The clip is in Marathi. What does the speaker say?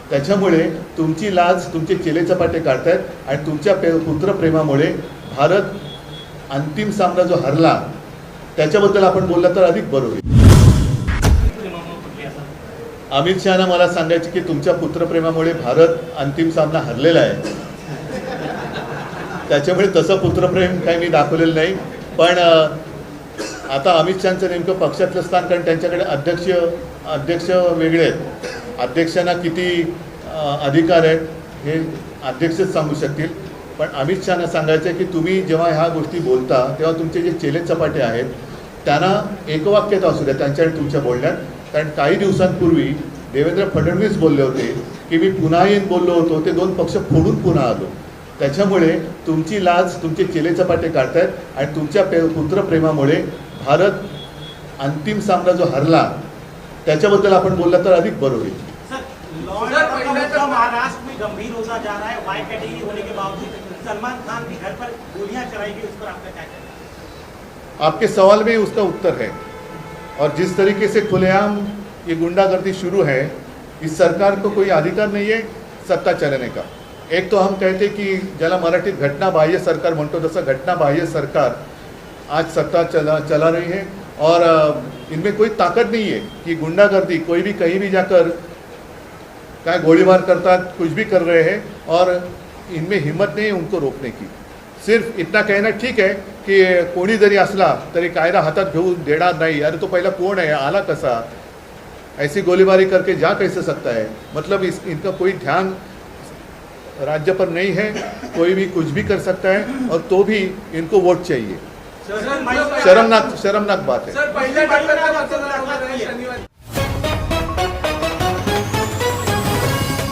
त्याच्यामुळे तुमची लाज तुमचे चेलेचपाटे काढतायत आणि तुमच्या पुत्रप्रेमामुळे भारत अंतिम सामना जो हरला त्याच्याबद्दल आपण बोलला तर अधिक बरं होईल. अमित शहाना मला सांगायचे की तुमच्या पुत्रप्रेमामुळे भारत अंतिम सामना हरलेला आहे. त्याच्यामुळे तसं पुत्रप्रेम काही मी दाखवलेलं नाही. पण आता अमित शहाचं नेमकं पक्षातलं स्थान, कारण त्यांच्याकडे अध्यक्ष वेगळे आहेत. अध्यक्षांना किती अधिकार आहेत हे अध्यक्षच सांगू शकतील. पण अमित शहाना सांगायचं आहे की तुम्ही जेव्हा ह्या गोष्टी बोलता तेव्हा तुमचे जे चेले चपाटे आहेत त्यांना एकवाक्यता असू द्या त्यांच्या आणि तुमच्या बोलण्यात. कारण काही दिवसांपूर्वी देवेंद्र फडणवीस बोलले होते की मी पुन्हा येऊन बोललो होतो, ते 2 पक्ष फोडून पुन्हा आलो. त्याच्यामुळे तुमची लाज तुमचे चेलेचपाटे काढतायत आणि तुमच्या पुत्रप्रेमामुळे भारत अंतिम सामना जो हरला त्याच्याबद्दल आपण बोलला तर अधिक बरं होईल. महाराष्ट्र में गंभीर होता जा रहा है. वाई कैटेगरी होने के बावजूद सलमान खान के घर पर गोलियां चलाई गई, उस पर आपका क्या कहना है? आपके सवाल में उसका उत्तर है. और जिस तरीके से खुलेआम ये गुंडागर्दी शुरू है, इस सरकार को कोई अधिकार नहीं है सत्ता चलाने का. एक तो हम कहते कि ज्याला मराठीत घटनाबाह्य सरकार म्हणतो तसं घटनाबाह्य सरकार आज सत्ता चला रही है. और इनमें कोई ताकत नहीं है कि गुंडागर्दी कोई भी कहीं भी जाकर क्या गोलीबार करता कुछ भी कर रहे हैं और इनमें हिम्मत नहीं है उनको रोकने की. सिर्फ इतना कहना ठीक है कि कोणी जरी असला तरी कायदा हातात घेऊन देणार नाही. अरे तो पहिला कोण आहे, आला कसा, ऐसी गोलीबारी करके जा कैसे सकता है. मतलब इनका कोई ध्यान राज्य पर नहीं है. कोई भी कुछ भी कर सकता है और तो भी इनको वोट चाहिए. शर्मनाक बात है.